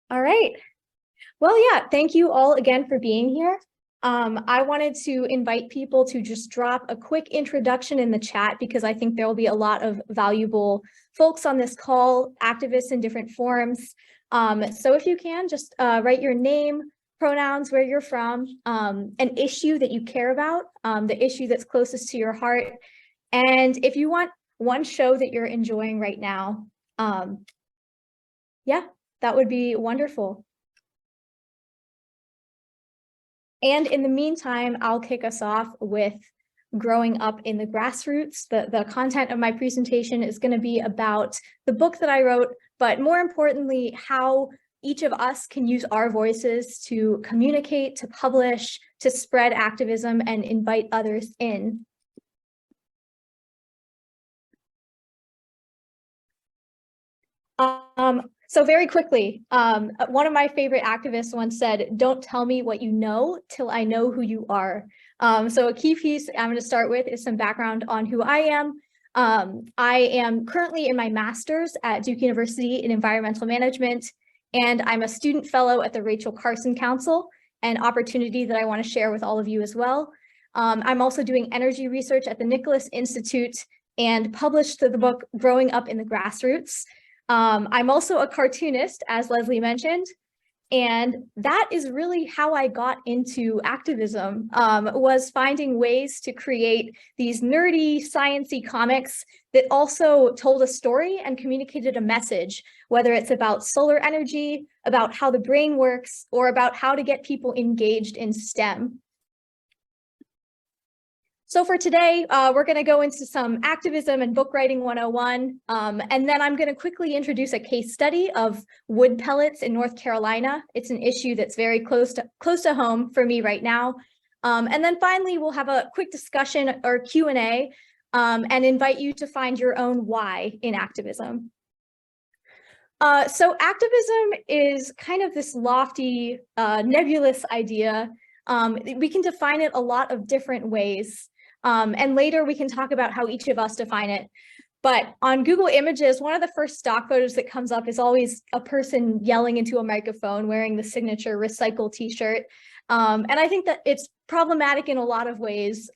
All right. Well, yeah, thank you all again for being here. I wanted to invite people to just drop a quick introduction in the chat because I think there will be a lot of valuable folks on this call, activists in different forums. So if you can, just write your name, pronouns, where you're from, an issue that you care about, the issue that's closest to your heart. And if you want one show that you're enjoying right now, yeah, that would be wonderful. And in the meantime, I'll kick us off with growing up in the grassroots. The content of my presentation is going to be about the book that I wrote, but more importantly, how each of us can use our voices to communicate, to publish, to spread activism, and invite others in. So very quickly, one of my favorite activists once said, "Don't tell me what you know till I know who you are." So a key piece I'm going to start with is some background on who I am. I am currently in my master's at Duke University in environmental management, and I'm a student fellow at the Rachel Carson Council, an opportunity that I want to share with all of you as well. I'm also doing energy research at the Nicholas Institute and published the book Growing Up in the Grassroots. I'm also a cartoonist, as Leslie mentioned, and that is really how I got into activism, was finding ways to create these nerdy, sciencey comics that also told a story and communicated a message, whether it's about solar energy, about how the brain works, or about how to get people engaged in STEM. So for today, we're going to go into some activism and book writing 101, and then I'm going to quickly introduce a case study of wood pellets in North Carolina. It's an issue that's very close to home for me right now. And then finally, we'll have a quick discussion or Q&A and invite you to find your own why in activism. So activism is kind of this lofty, nebulous idea. We can define it a lot of different ways. And later we can talk about how each of us define it. But on Google Images, one of the first stock photos that comes up is always a person yelling into a microphone wearing the signature recycle t-shirt. And I think that it's problematic in a lot of ways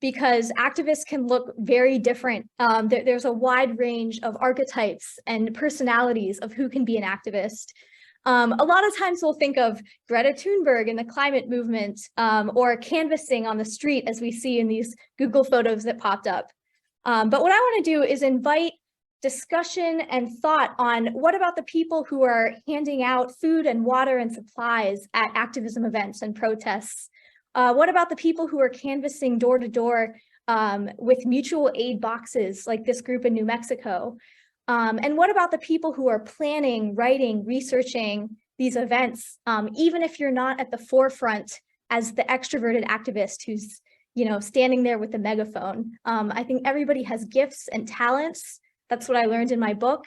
because activists can look very different. There's a wide range of archetypes and personalities of who can be an activist. A lot of times we'll think of Greta Thunberg and the climate movement or canvassing on the street as we see in these Google photos that popped up. But what I want to do is invite discussion and thought on what about the people who are handing out food and water and supplies at activism events and protests? What about the people who are canvassing door to door with mutual aid boxes like this group in New Mexico? And what about the people who are planning, writing, researching these events, even if you're not at the forefront as the extroverted activist who's, standing there with the megaphone? I think everybody has gifts and talents. That's what I learned in my book.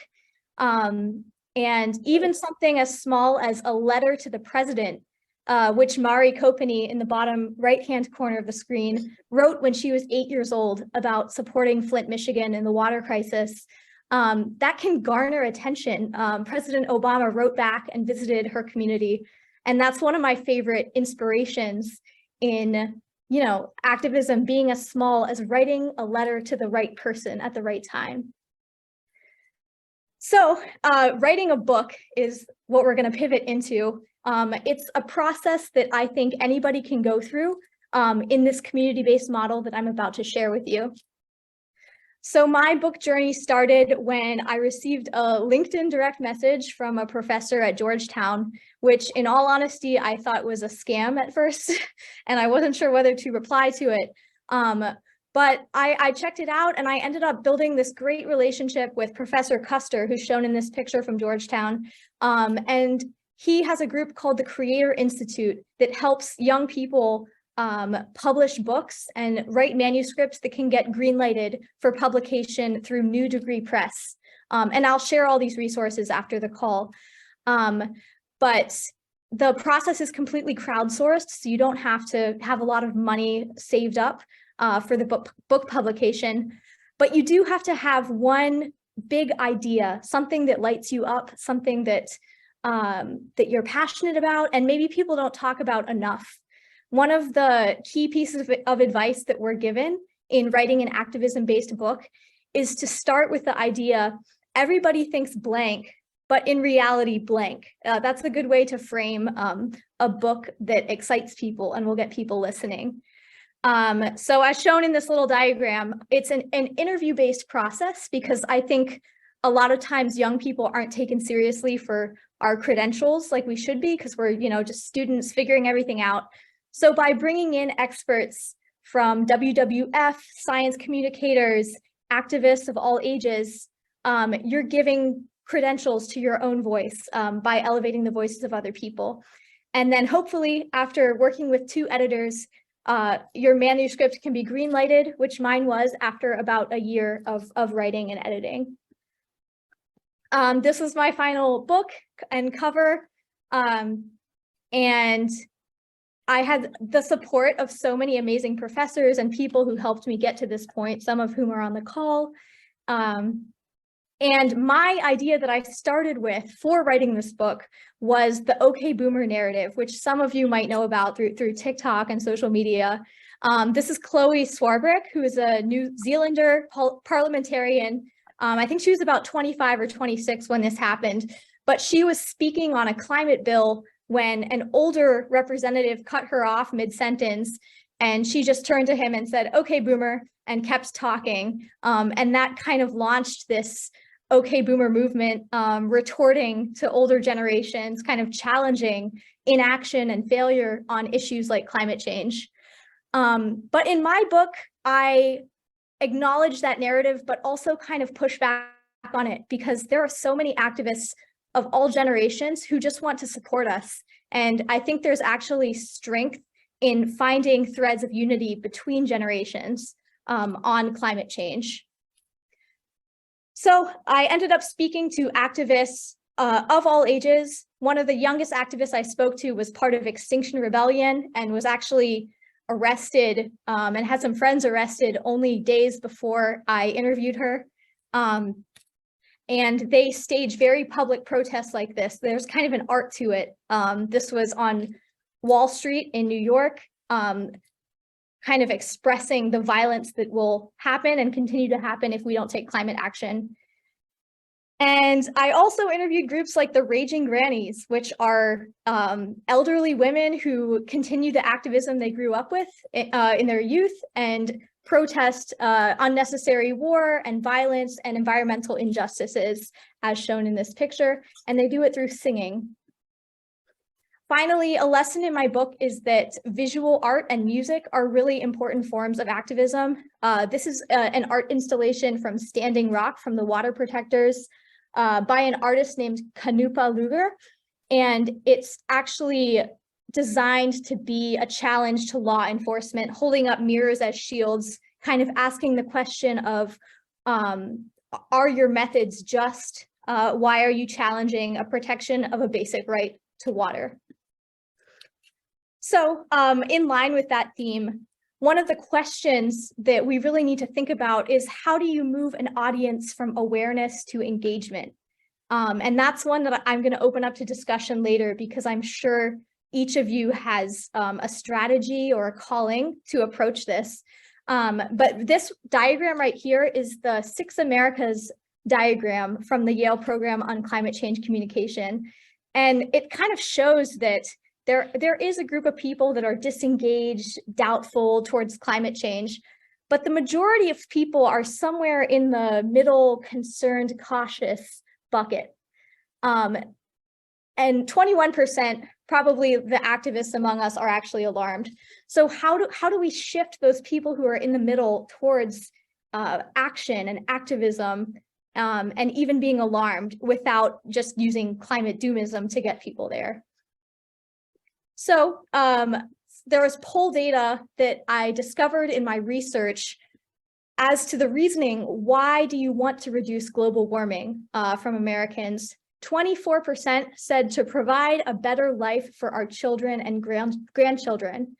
And even something as small as a letter to the president, which Mari Kopany in the bottom right-hand corner of the screen wrote when she was 8 years old about supporting Flint, Michigan in the water crisis. That can garner attention. President Obama wrote back and visited her community. And that's one of my favorite inspirations in, activism being as small as writing a letter to the right person at the right time. So writing a book is what we're going to pivot into. It's a process that I think anybody can go through in this community-based model that I'm about to share with you. So my book journey started when I received a LinkedIn direct message from a professor at Georgetown, which in all honesty, I thought was a scam at first, and I wasn't sure whether to reply to it. But I checked it out and I ended up building this great relationship with Professor Custer, who's shown in this picture from Georgetown. And he has a group called the Creator Institute that helps young people publish books and write manuscripts that can get greenlighted for publication through New Degree Press. And I'll share all these resources after the call. But the process is completely crowdsourced, so you don't have to have a lot of money saved up for the book publication. But you do have to have one big idea, something that lights you up, something that that you're passionate about, and maybe people don't talk about enough. One of the key pieces of advice that we're given in writing an activism-based book is to start with the idea, everybody thinks blank, but in reality, blank. That's a good way to frame a book that excites people and will get people listening. So as shown in this little diagram, it's an interview-based process, because I think a lot of times young people aren't taken seriously for our credentials like we should be, because we're, you know, just students figuring everything out. So by bringing in experts from WWF, science communicators, activists of all ages, you're giving credentials to your own voice by elevating the voices of other people. And then hopefully, after working with 2 editors, your manuscript can be green lighted, which mine was after about a year of writing and editing. This was my final book and cover. And I had the support of so many amazing professors and people who helped me get to this point, some of whom are on the call. And my idea that I started with for writing this book was the OK Boomer narrative, which some of you might know about through TikTok and social media. This is Chloe Swarbrick, who is a New Zealander parliamentarian. I think she was about 25 or 26 when this happened, but she was speaking on a climate bill when an older representative cut her off mid-sentence, and she just turned to him and said, "Okay, Boomer," and kept talking. And that kind of launched this OK Boomer movement, retorting to older generations, kind of challenging inaction and failure on issues like climate change. But in my book, I acknowledge that narrative, but also kind of push back on it, because there are so many activists of all generations who just want to support us. And I think there's actually strength in finding threads of unity between generations on climate change. So I ended up speaking to activists of all ages. One of the youngest activists I spoke to was part of Extinction Rebellion and was actually arrested and had some friends arrested only days before I interviewed her. And they stage very public protests like this. There's kind of an art to it. This was on Wall Street in New York, kind of expressing the violence that will happen and continue to happen if we don't take climate action. And I also interviewed groups like the Raging Grannies, which are elderly women who continue the activism they grew up with in their youth and protest unnecessary war and violence and environmental injustices, as shown in this picture, and they do it through singing. Finally, a lesson in my book is that visual art and music are really important forms of activism. This is an art installation from Standing Rock from the Water Protectors by an artist named Kanupa Luger, and it's actually designed to be a challenge to law enforcement, holding up mirrors as shields, kind of asking the question of, are your methods just? Why are you challenging a protection of a basic right to water? So in line with that theme, one of the questions that we really need to think about is, how do you move an audience from awareness to engagement? And that's one that I'm going to open up to discussion later, because I'm sure each of you has a strategy or a calling to approach this. But this diagram right here is the Six Americas diagram from the Yale program on climate change communication. And it kind of shows that there is a group of people that are disengaged, doubtful towards climate change, but the majority of people are somewhere in the middle, concerned, cautious bucket. And 21%, probably the activists among us, are actually alarmed. So how do we shift those people who are in the middle towards action and activism and even being alarmed without just using climate doomism to get people there? So there was poll data that I discovered in my research as to the reasoning, why do you want to reduce global warming from Americans? 24% said to provide a better life for our children and grandchildren.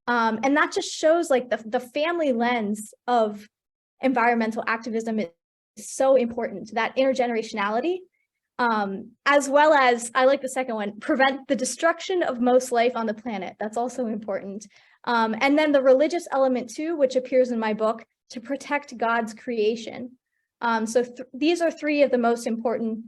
And that just shows like the family lens of environmental activism so important, that intergenerationality, as well as, I like the second one, prevent the destruction of most life on the planet. That's also important. And then the religious element too, which appears in my book, to protect God's creation. So these are three of the most important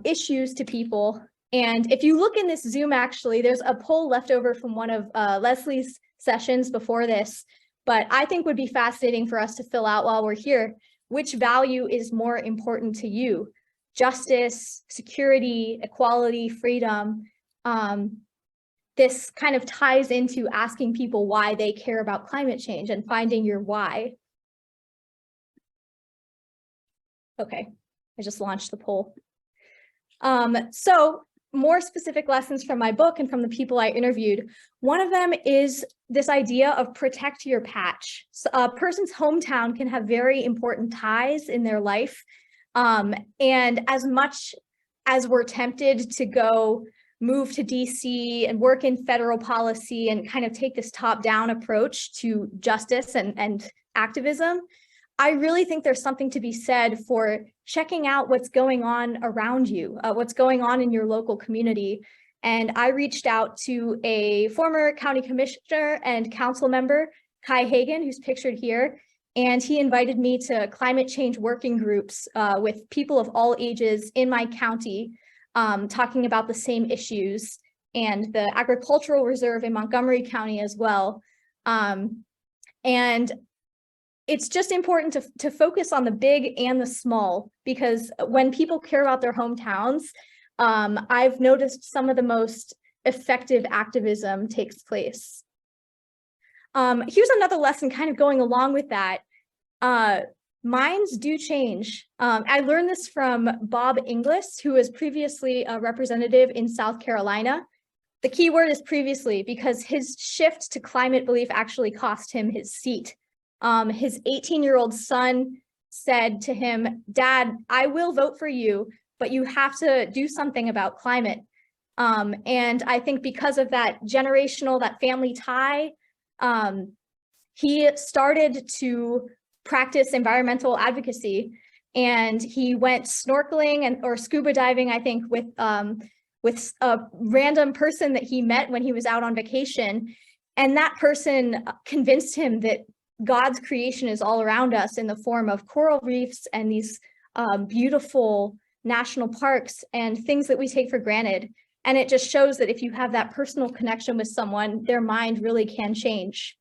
issues to people. And if you look in this Zoom, actually, there's a poll left over from one of Leslie's sessions before this, but I think would be fascinating for us to fill out while we're here. Which value is more important to you? Justice, security, equality, freedom. This kind of ties into asking people why they care about climate change and finding your why. Okay, I just launched the poll. So more specific lessons from my book and from the people I interviewed. One of them is this idea of protect your patch. So a person's hometown can have very important ties in their life. And as much as we're tempted to go move to DC and work in federal policy and kind of take this top-down approach to justice and activism, I really think there's something to be said for checking out what's going on around you, what's going on in your local community. And I reached out to a former county commissioner and council member, Kai Hagan, who's pictured here, and he invited me to climate change working groups with people of all ages in my county, talking about the same issues, and the agricultural reserve in Montgomery County as well. And it's just important to focus on the big and the small, because when people care about their hometowns, I've noticed some of the most effective activism takes place. Here's another lesson kind of going along with that. Minds do change. I learned this from Bob Inglis, who was previously a representative in South Carolina. The key word is previously, because his shift to climate belief actually cost him his seat. His 18-year-old son said to him, "Dad, I will vote for you, but you have to do something about climate." And I think because of that generational, that family tie, he started to practice environmental advocacy, and he went snorkeling or scuba diving, I think, with a random person that he met when he was out on vacation. And that person convinced him that God's creation is all around us in the form of coral reefs and these beautiful national parks and things that we take for granted. And it just shows that if you have that personal connection with someone, their mind really can change.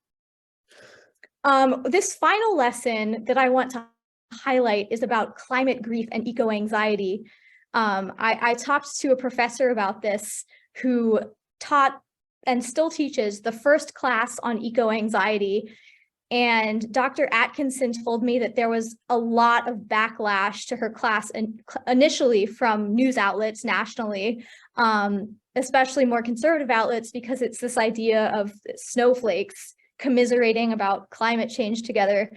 This final lesson that I want to highlight is about climate grief and eco-anxiety. I talked to a professor about this who taught and still teaches the first class on eco-anxiety. And Dr. Atkinson told me that there was a lot of backlash to her class initially from news outlets nationally, especially more conservative outlets, because it's this idea of snowflakes commiserating about climate change together.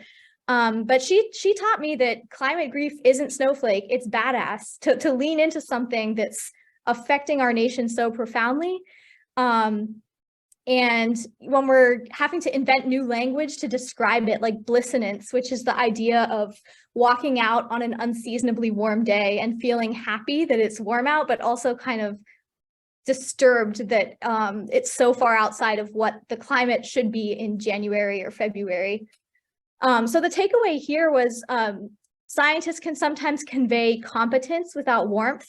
But she taught me that climate grief isn't snowflake, it's badass, to lean into something that's affecting our nation so profoundly. And when we're having to invent new language to describe it, like blissonance, which is the idea of walking out on an unseasonably warm day and feeling happy that it's warm out, but also kind of disturbed that it's so far outside of what the climate should be in January or February. So the takeaway here was scientists can sometimes convey competence without warmth.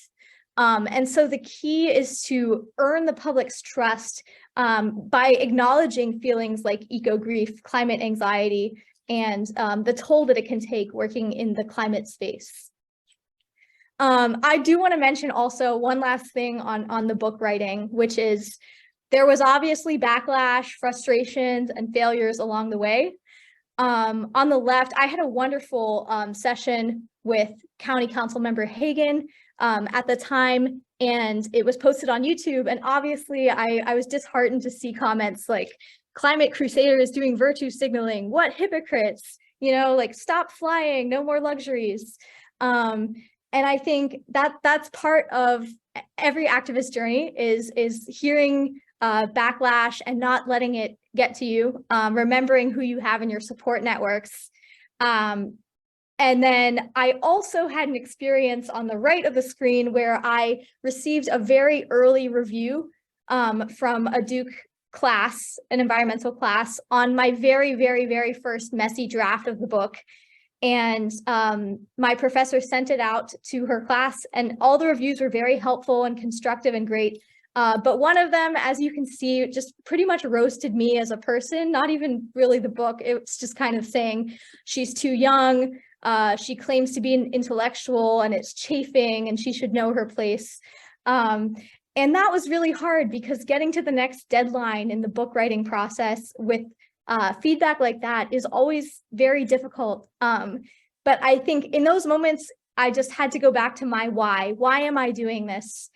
And so the key is to earn the public's trust by acknowledging feelings like eco-grief, climate anxiety, and the toll that it can take working in the climate space. I do want to mention also one last thing on the book writing, which is there was obviously backlash, frustrations, and failures along the way. On the left, I had a wonderful session with County Council Member Hagan at the time, and it was posted on YouTube. And obviously, I was disheartened to see comments like, "Climate Crusaders doing virtue signaling, what hypocrites, you know, like stop flying, no more luxuries." And I think that's part of every activist journey is hearing backlash and not letting it get to you, remembering who you have in your support networks. And then I also had an experience on the right of the screen where I received a very early review from a Duke class, an environmental class, on my very, very, very first messy draft of the book. And my professor sent it out to her class, and all the reviews were very helpful and constructive and great. But one of them, as you can see, just pretty much roasted me as a person, not even really the book. It's just kind of saying she's too young. She claims to be an intellectual and it's chafing and she should know her place. And that was really hard because getting to the next deadline in the book writing process with feedback like that is always very difficult. But I think in those moments, I just had to go back to my why. Why am I doing this?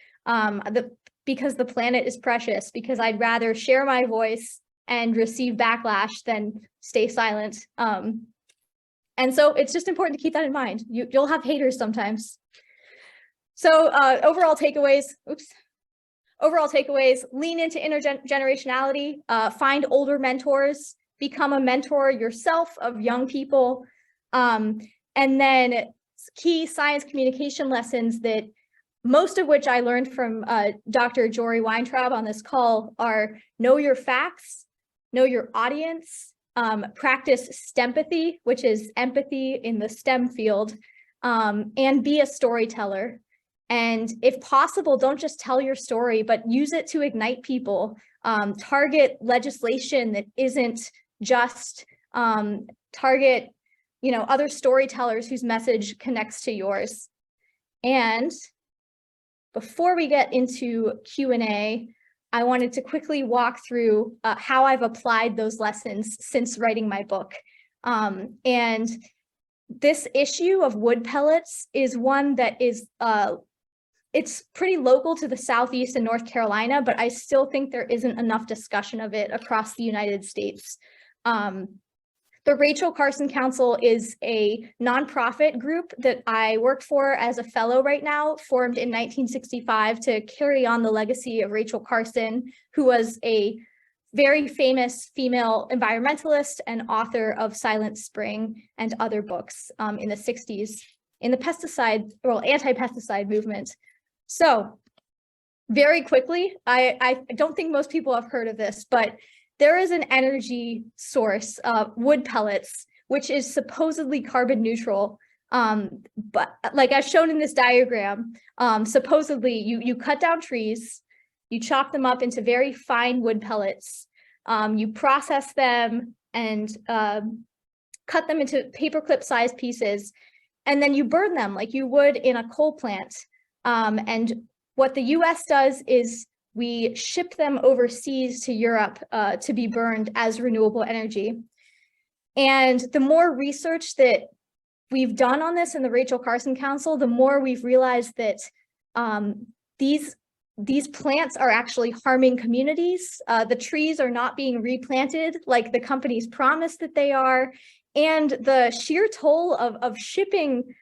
Because the planet is precious, because I'd rather share my voice and receive backlash than stay silent. And so it's just important to keep that in mind. You'll have haters sometimes. So overall takeaways, lean into intergenerationality, find older mentors, become a mentor yourself of young people. And then key science communication lessons that most of which I learned from Dr. Jory Weintraub on this call are know your facts, know your audience, practice STEMpathy, which is empathy in the STEM field, and be a storyteller. And if possible, don't just tell your story, but use it to ignite people. Target legislation that isn't just target, other storytellers whose message connects to yours. And before we get into Q&A, I wanted to quickly walk through how I've applied those lessons since writing my book. And this issue of wood pellets is one that is it's pretty local to the Southeast and North Carolina, but I still think there isn't enough discussion of it across the United States. The Rachel Carson Council is a nonprofit group that I work for as a fellow right now, formed in 1965 to carry on the legacy of Rachel Carson, who was a very famous female environmentalist and author of Silent Spring and other books in the 60s in the anti-pesticide movement. So very quickly, I don't think most people have heard of this, but there is an energy source, wood pellets, which is supposedly carbon neutral. But like I've shown in this diagram, supposedly you cut down trees, you chop them up into very fine wood pellets, you process them and cut them into paperclip sized pieces, and then you burn them like you would in a coal plant. And what the US does is we ship them overseas to Europe to be burned as renewable energy. And the more research that we've done on this in the Rachel Carson Council, the more we've realized that these plants are actually harming communities. The trees are not being replanted like the companies promise that they are. And the sheer toll of shipping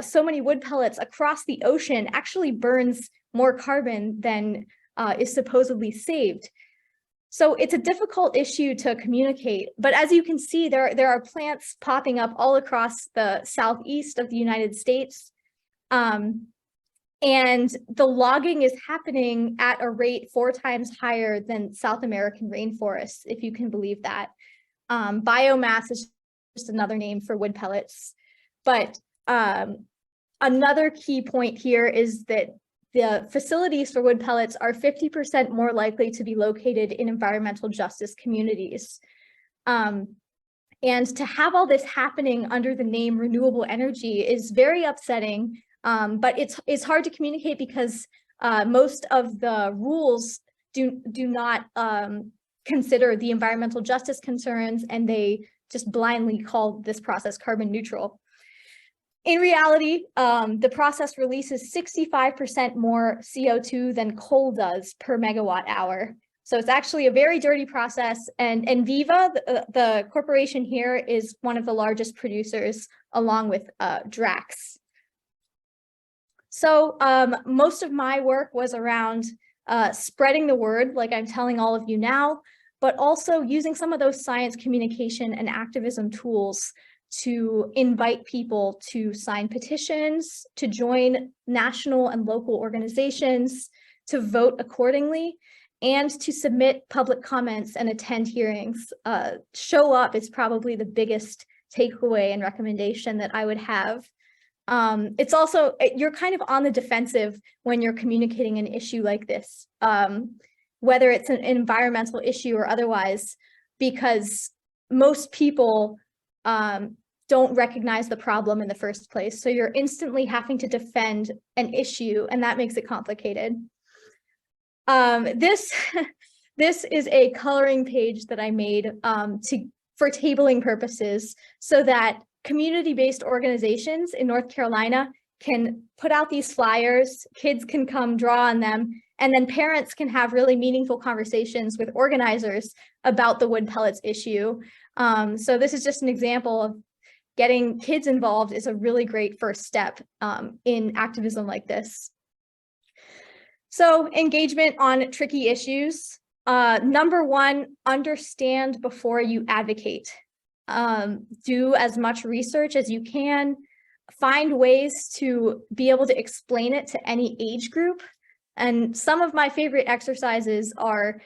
so many wood pellets across the ocean actually burns more carbon than is supposedly saved. So it's a difficult issue to communicate, but as you can see, there are plants popping up all across the southeast of the United States. And the logging is happening at a rate 4 times higher than South American rainforests, if you can believe that. Biomass is just another name for wood pellets. But another key point here is that the facilities for wood pellets are 50% more likely to be located in environmental justice communities. And to have all this happening under the name renewable energy is very upsetting, but it's hard to communicate because most of the rules do not consider the environmental justice concerns, and they just blindly call this process carbon neutral. In reality, the process releases 65% more CO2 than coal does per megawatt hour. So it's actually a very dirty process. And Enviva, the corporation here, is one of the largest producers, along with Drax. So most of my work was around spreading the word, like I'm telling all of you now, but also using some of those science communication and activism tools to invite people to sign petitions, to join national and local organizations, to vote accordingly, and to submit public comments and attend hearings. Show up is probably the biggest takeaway and recommendation that I would have. It's also, you're kind of on the defensive when you're communicating an issue like this, whether it's an environmental issue or otherwise, because most people don't recognize the problem in the first place. So you're instantly having to defend an issue, and that makes it complicated. This is a coloring page that I made for tabling purposes, so that community-based organizations in North Carolina can put out these flyers, kids can come draw on them, and then parents can have really meaningful conversations with organizers about the wood pellets issue. So this is just an example of getting kids involved is a really great first step in activism like this. So engagement on tricky issues. Number one, understand before you advocate. Do as much research as you can. Find ways to be able to explain it to any age group. And some of my favorite exercises are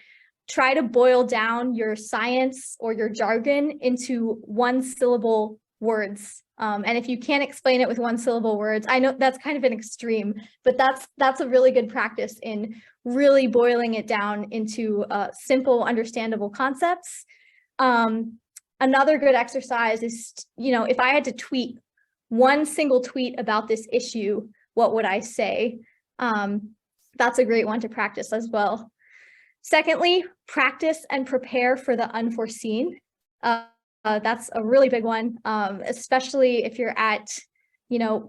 try to boil down your science or your jargon into one-syllable words. And if you can't explain it with one-syllable words, I know that's kind of an extreme, but that's a really good practice in really boiling it down into simple, understandable concepts. Another good exercise is, if I had to tweet one single tweet about this issue, what would I say? That's a great one to practice as well. Secondly, practice and prepare for the unforeseen. That's a really big one, especially if you're at,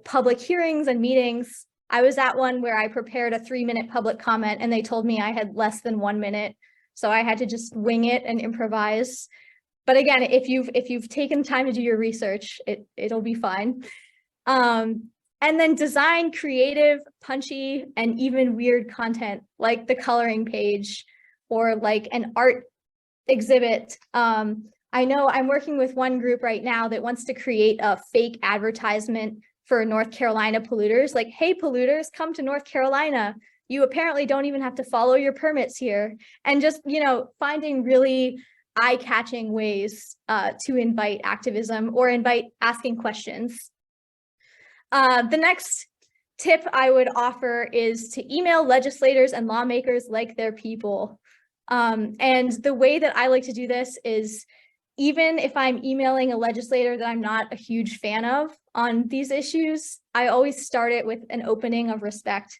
public hearings and meetings. I was at one where I prepared a 3-minute public comment and they told me I had less than 1 minute. So I had to just wing it and improvise. But again, if you've taken time to do your research, it'll be fine. And then design creative, punchy, and even weird content like the coloring page or like an art exhibit. I know I'm working with one group right now that wants to create a fake advertisement for North Carolina polluters. Like, hey, polluters, come to North Carolina. You apparently don't even have to follow your permits here. And just, finding really eye-catching ways to invite activism or invite asking questions. The next tip I would offer is to email legislators and lawmakers like they're people. And the way that I like to do this is, even if I'm emailing a legislator that I'm not a huge fan of on these issues, I always start it with an opening of respect.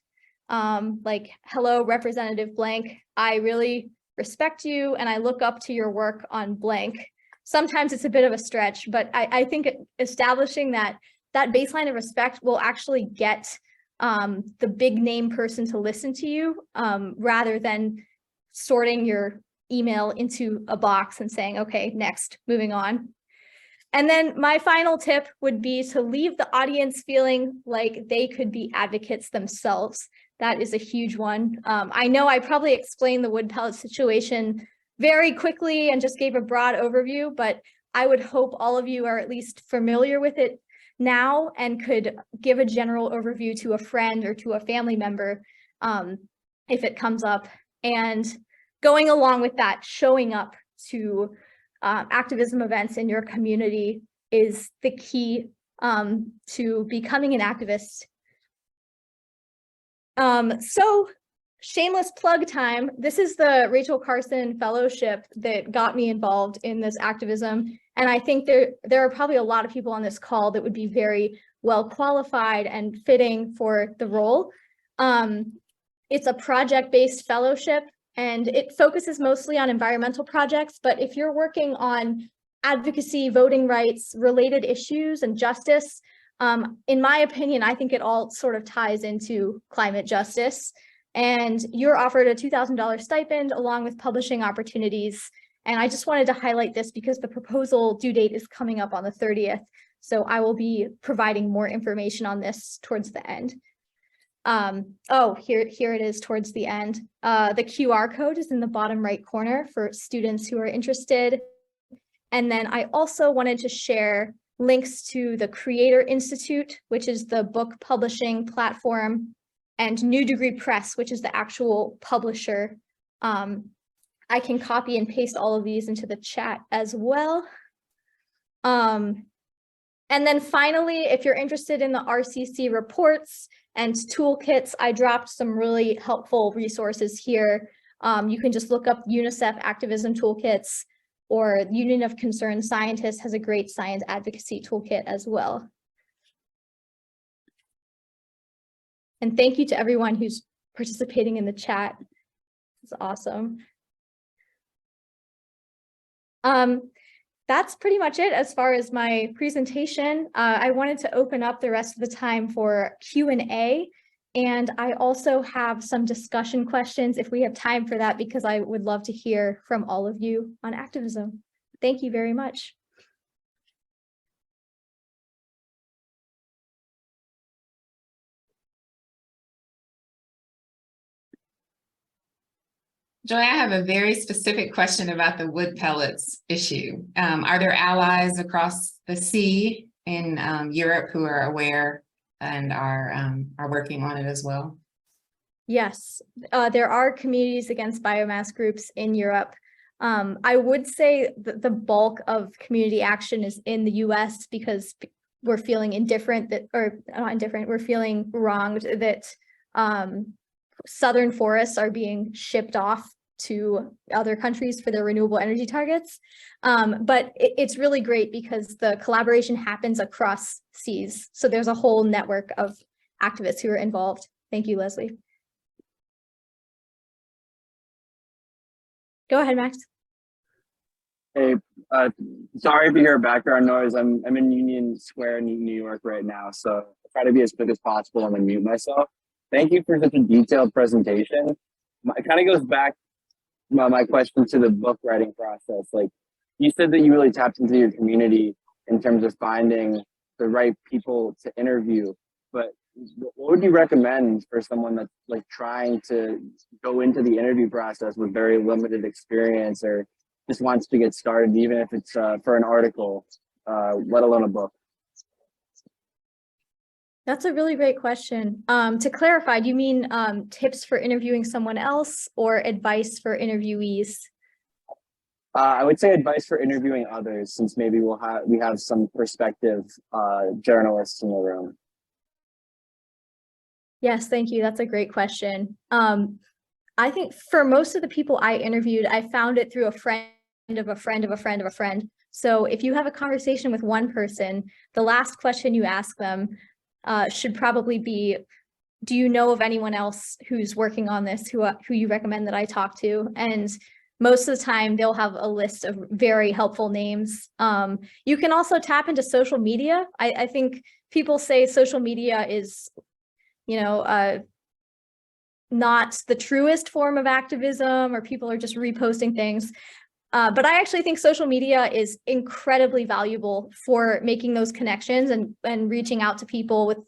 Like, hello, Representative blank, I really respect you and I look up to your work on blank. Sometimes it's a bit of a stretch, but I think establishing that baseline of respect will actually get the big name person to listen to you rather than sorting your email into a box and saying, okay, next, moving on. And then my final tip would be to leave the audience feeling like they could be advocates themselves. That is a huge one. I know I probably explained the wood pellet situation very quickly and just gave a broad overview, but I would hope all of you are at least familiar with it now and could give a general overview to a friend or to a family member if it comes up. And going along with that, showing up to activism events in your community is the key to becoming an activist. So shameless plug time. This is the Rachel Carson Fellowship that got me involved in this activism. And I think there are probably a lot of people on this call that would be very well qualified and fitting for the role. It's a project-based fellowship, and it focuses mostly on environmental projects. But if you're working on advocacy, voting rights, related issues, and justice, in my opinion, I think it all sort of ties into climate justice. And you're offered a $2,000 stipend along with publishing opportunities. And I just wanted to highlight this because the proposal due date is coming up on the 30th. So I will be providing more information on this towards the end. Oh, here it is towards the end. The QR code is in the bottom right corner for students who are interested. And then I also wanted to share links to the Creator Institute, which is the book publishing platform, and New Degree Press, which is the actual publisher. I can copy and paste all of these into the chat as well. And then finally, if you're interested in the RCC reports and toolkits, I dropped some really helpful resources here. You can just look up UNICEF activism toolkits, or Union of Concerned Scientists has a great science advocacy toolkit as well. And thank you to everyone who's participating in the chat. It's awesome. That's pretty much it as far as my presentation. I wanted to open up the rest of the time for Q&A, and I also have some discussion questions if we have time for that, because I would love to hear from all of you on activism. Thank you very much. Joy, I have a very specific question about the wood pellets issue. Are there allies across the sea in Europe who are aware and are working on it as well? Yes, there are communities against biomass groups in Europe. I would say that the bulk of community action is in the US, because we're feeling indifferent that, or not indifferent, we're feeling wronged that southern forests are being shipped off to other countries for their renewable energy targets. But it's really great because the collaboration happens across seas. So there's a whole network of activists who are involved. Thank you, Leslie. Go ahead, Max. Hey, sorry if you hear background noise. I'm in Union Square in New York right now, so I'll try to be as quick as possible and then mute myself. Thank you for such a detailed presentation. It kind of goes back my question to the book writing process. Like, you said that you really tapped into your community in terms of finding the right people to interview, but what would you recommend for someone that's like trying to go into the interview process with very limited experience, or just wants to get started, even if it's for an article, let alone a book? That's a really great question. To clarify, do you mean tips for interviewing someone else or advice for interviewees? I would say advice for interviewing others, since maybe we have some prospective journalists in the room. Yes, thank you. That's a great question. I think for most of the people I interviewed, I found it through a friend of a friend of a friend of a friend. So if you have a conversation with one person, the last question you ask them should probably be, do you know of anyone else who's working on this, who you recommend that I talk to? And most of the time they'll have a list of very helpful names. You can also tap into social media. I think people say social media is, you know, not the truest form of activism, or people are just reposting things. But I actually think social media is incredibly valuable for making those connections and reaching out to people with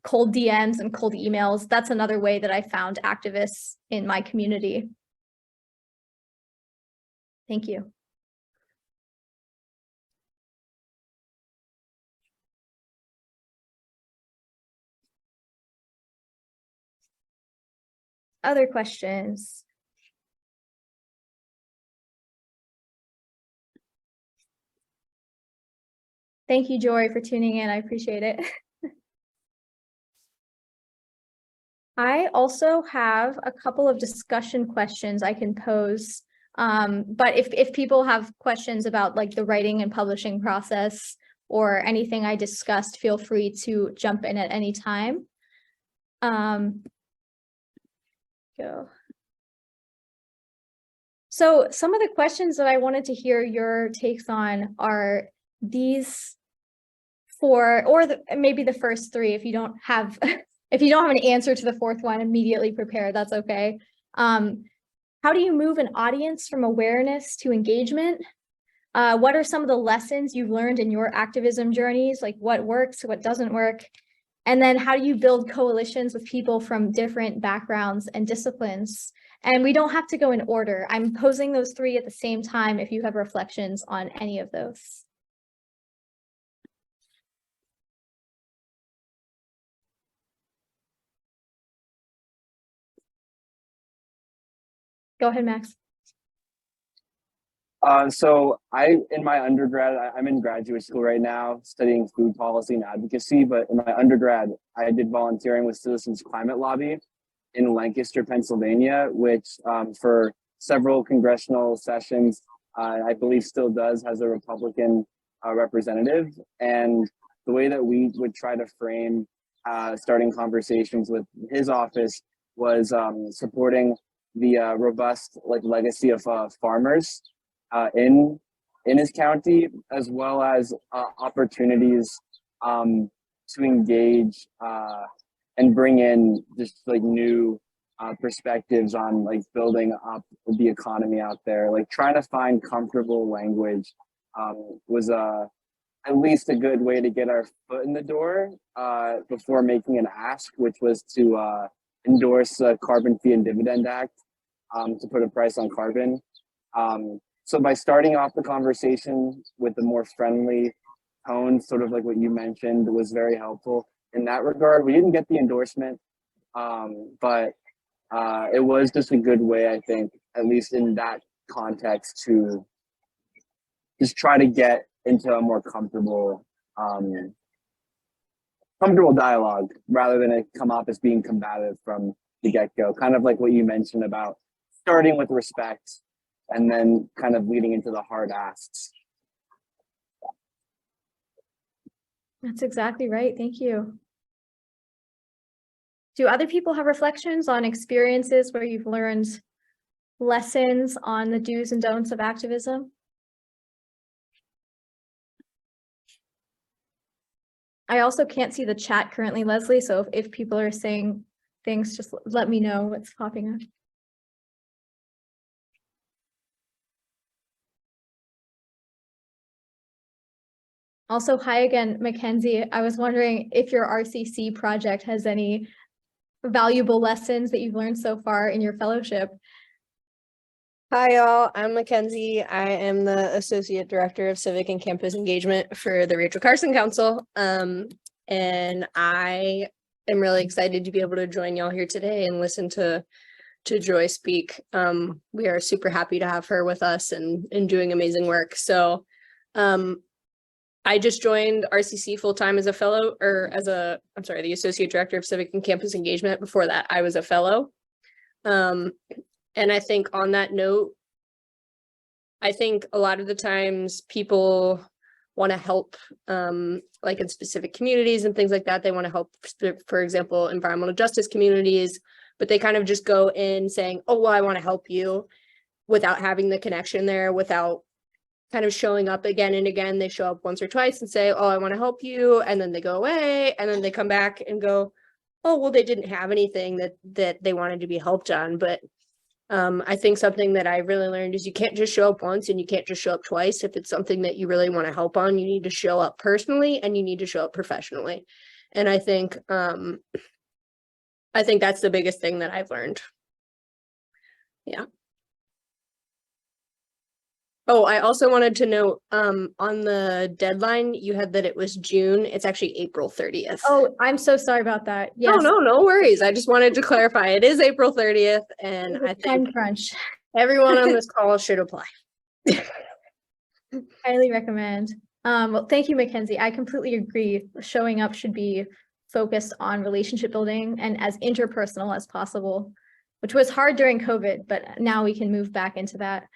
cold DMs and cold emails. That's another way that I found activists in my community. Thank you. Other questions? Thank you, Jory, for tuning in. I appreciate it. I also have a couple of discussion questions I can pose. But if people have questions about like the writing and publishing process or anything I discussed, feel free to jump in at any time. Go. So some of the questions that I wanted to hear your takes on are these four, or maybe the first three. If you don't have if you don't have an answer to the fourth one, immediately prepare. That's okay. How do you move an audience from awareness to engagement? What are some of the lessons you've learned in your activism journeys? Like what works, what doesn't work? And then how do you build coalitions with people from different backgrounds and disciplines? And we don't have to go in order. I'm posing those three at the same time if you have reflections on any of those. Go ahead, Max. So in my undergrad, I'm in graduate school right now studying food policy and advocacy, but in my undergrad, I did volunteering with Citizens Climate Lobby in Lancaster, Pennsylvania, which for several congressional sessions, I believe still has a Republican representative. And the way that we would try to frame starting conversations with his office was supporting the robust legacy of farmers in his county, as well as opportunities to engage and bring in just new perspectives on building up the economy out there. Trying to find comfortable language was at least a good way to get our foot in the door before making an ask, which was to endorse the Carbon Fee and Dividend Act to put a price on carbon. So by starting off the conversation with a more friendly tone, sort of like what you mentioned, was very helpful in that regard. We didn't get the endorsement, but it was just a good way, I think, at least in that context, to just try to get into a more comfortable dialogue rather than it come off as being combative from the get-go. Kind of like what you mentioned about starting with respect and then kind of leading into the hard asks. That's exactly right. Thank you. Do other people have reflections on experiences where you've learned lessons on the do's and don'ts of activism? I also can't see the chat currently, Leslie, so if people are saying things, just let me know what's popping up. Also, hi again, Mackenzie. I was wondering if your RCC project has any valuable lessons that you've learned so far in your fellowship. Hi, y'all. I'm Mackenzie. I am the Associate Director of Civic and Campus Engagement for the Rachel Carson Council. And I am really excited to be able to join y'all here today and listen to Joy speak. We are super happy to have her with us and doing amazing work. So I just joined RCC full-time as a fellow, or the Associate Director of Civic and Campus Engagement. Before that, I was a fellow. And I think on that note, I think a lot of the times people want to help, like in specific communities and things like that. They want to help, for example, environmental justice communities, but they kind of just go in saying, oh, well, I want to help you, without having the connection there, without kind of showing up again and again. They show up once or twice and say, oh, I want to help you. And then they go away, and then they come back and go, oh, well, they didn't have anything that they wanted to be helped on. But I think something that I really learned is you can't just show up once and you can't just show up twice. If it's something that you really want to help on, you need to show up personally and you need to show up professionally. And I think that's the biggest thing that I've learned. Yeah. Oh, I also wanted to note, on the deadline, you had that it was June. It's actually April 30th. Oh, I'm so sorry about that. Yes. No worries. I just wanted to clarify. It is April 30th, and I Time think crunch. everyone on this call should apply. Highly recommend. Well, thank you, Mackenzie. I completely agree. Showing up should be focused on relationship building and as interpersonal as possible, which was hard during COVID, but now we can move back into that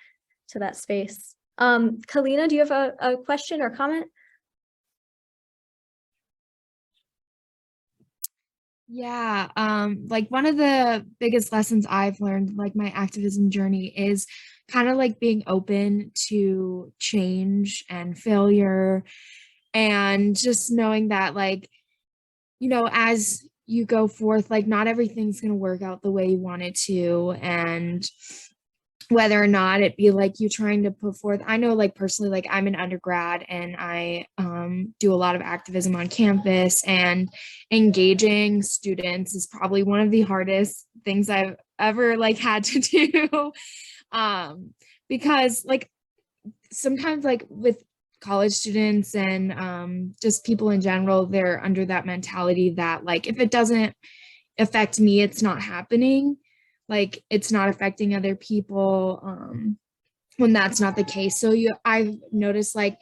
space. Kalina, do you have a question or comment? Yeah, like one of the biggest lessons I've learned, like my activism journey, is kind of like being open to change and failure, and just knowing that, like, you know, as you go forth, like not everything's going to work out the way you want it to, and whether or not it be like you trying to put forth, I know, like personally, like I'm an undergrad and I do a lot of activism on campus, and engaging students is probably one of the hardest things I've ever like had to do, because like sometimes like with college students and just people in general, they're under that mentality that like if it doesn't affect me, it's not happening. like it's not affecting other people, when that's not the case. So I've noticed like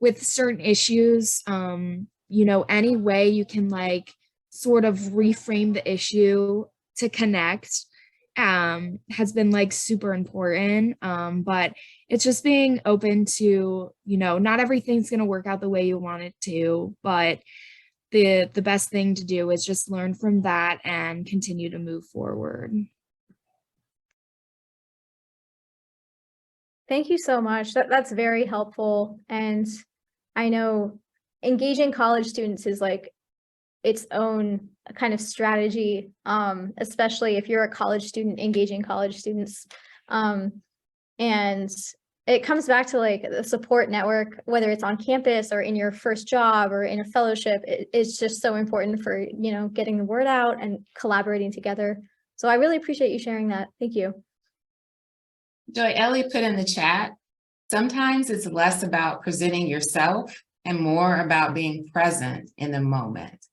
with certain issues, you know, any way you can like sort of reframe the issue to connect has been like super important. But it's just being open to, you know, not everything's going to work out the way you want it to, but the best thing to do is just learn from that and continue to move forward. Thank you so much. That's very helpful. And I know engaging college students is like its own kind of strategy, especially if you're a college student engaging college students. And it comes back to like the support network, whether it's on campus or in your first job or in a fellowship. It's just so important for, you know, getting the word out and collaborating together. So I really appreciate you sharing that. Thank you. Joy, Ellie put in the chat, sometimes it's less about presenting yourself and more about being present in the moment.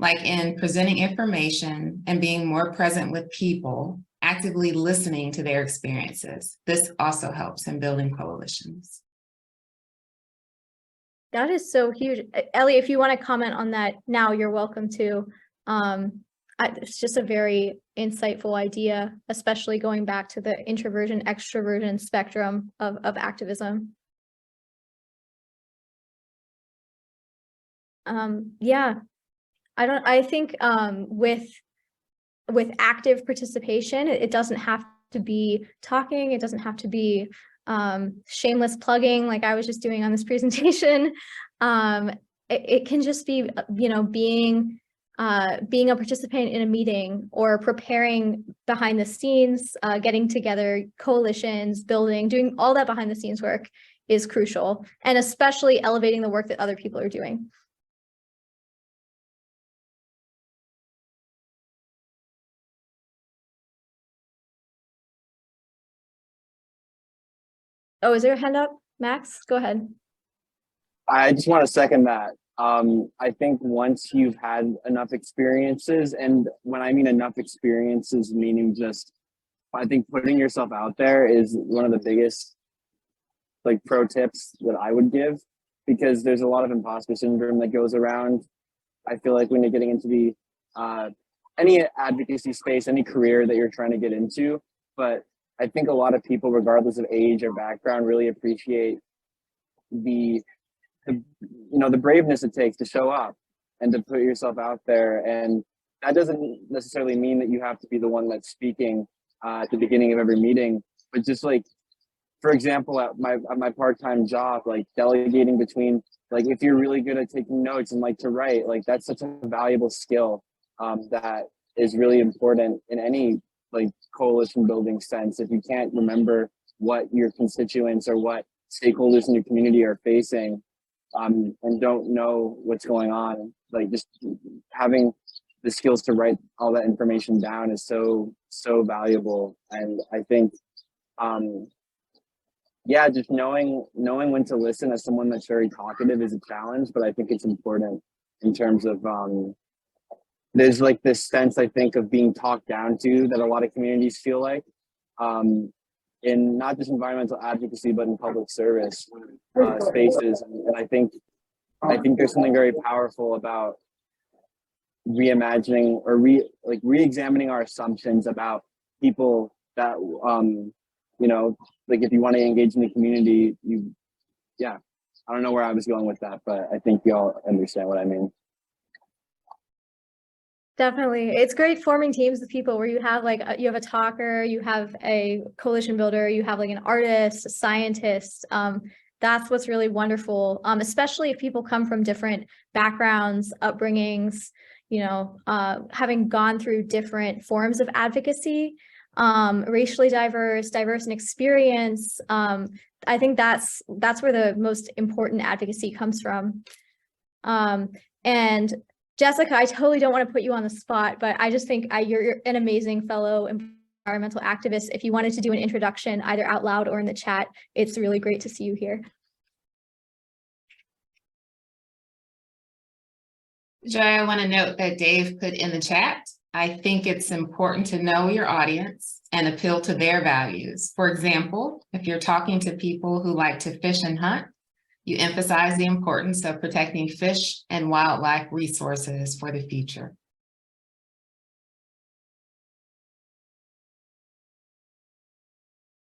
Like in presenting information and being more present with people, actively listening to their experiences. This also helps in building coalitions. That is so huge. Ellie, if you want to comment on that now, you're welcome to. It's just a very insightful idea, especially going back to the introversion, extroversion spectrum of activism. Yeah, I think with active participation, it doesn't have to be talking, it doesn't have to be shameless plugging like I was just doing on this presentation. It can just be, you know, being a participant in a meeting or preparing behind the scenes, getting together coalitions, building, doing all that behind the scenes work is crucial, and especially elevating the work that other people are doing. Oh, is there a hand up? Max, go ahead. I just want to second that. I think once you've had enough experiences, and when I mean enough experiences, meaning just, I think putting yourself out there is one of the biggest like pro tips that I would give, because there's a lot of imposter syndrome that goes around. I feel like when you're getting into the any advocacy space, any career that you're trying to get into, but I think a lot of people, regardless of age or background, really appreciate the braveness it takes to show up and to put yourself out there. And that doesn't necessarily mean that you have to be the one that's speaking at the beginning of every meeting, but just like, for example, at my part-time job, like delegating between, like if you're really good at taking notes and like to write, like that's such a valuable skill that is really important in any like coalition building sense. If you can't remember what your constituents or what stakeholders in your community are facing, and don't know what's going on, like just having the skills to write all that information down is so valuable. And I think yeah, just knowing when to listen as someone that's very talkative is a challenge, but I think it's important in terms of there's like this sense, I think, of being talked down to that a lot of communities feel like, in not just environmental advocacy, but in public service spaces. And I think there's something very powerful about reimagining or re-examining our assumptions about people that, you know, like if you want to engage in the community, yeah, I don't know where I was going with that, but I think y'all understand what I mean. Definitely. It's great forming teams with people where you have like, you have a talker, you have a coalition builder, you have like an artist, a scientist. That's what's really wonderful, especially if people come from different backgrounds, upbringings, you know, having gone through different forms of advocacy, racially diverse in experience. I think that's where the most important advocacy comes from. And Jessica, I totally don't want to put you on the spot, but I just think you're an amazing fellow environmental activist. If you wanted to do an introduction either out loud or in the chat, it's really great to see you here. Joy, I want to note that Dave put in the chat I think it's important to know your audience and appeal to their values. For example, if you're talking to people who like to fish and hunt, you emphasize the importance of protecting fish and wildlife resources for the future.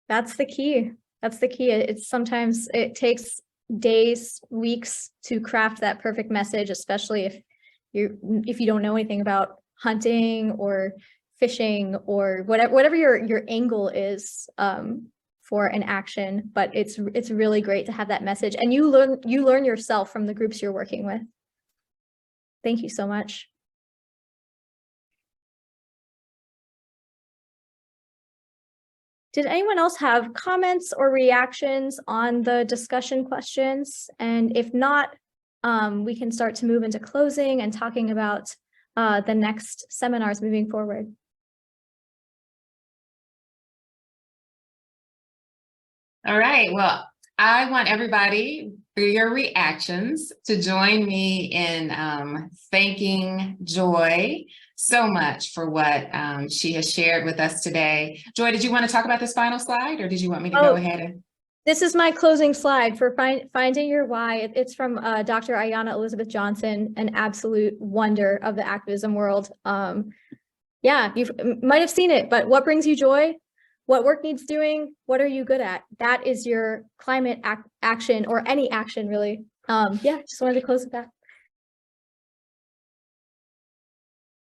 That's the key. That's the key. It's sometimes it takes days, weeks to craft that perfect message, especially if you don't know anything about hunting or fishing or whatever your angle is for an action. But it's really great to have that message, and you learn yourself from the groups you're working with. Thank you so much. Did anyone else have comments or reactions on the discussion questions? And if not, we can start to move into closing and talking about the next seminars moving forward. All right, well, I want everybody, through your reactions, to join me in thanking Joy so much for what she has shared with us today. Joy, did you want to talk about this final slide, or did you want me to go ahead and? This is my closing slide for finding your why. It's from Dr. Ayanna Elizabeth Johnson, an absolute wonder of the activism world. Yeah, you might have seen it, but what brings you joy? What work needs doing? What are you good at? That is your climate action, or any action really. Yeah, just wanted to close with that.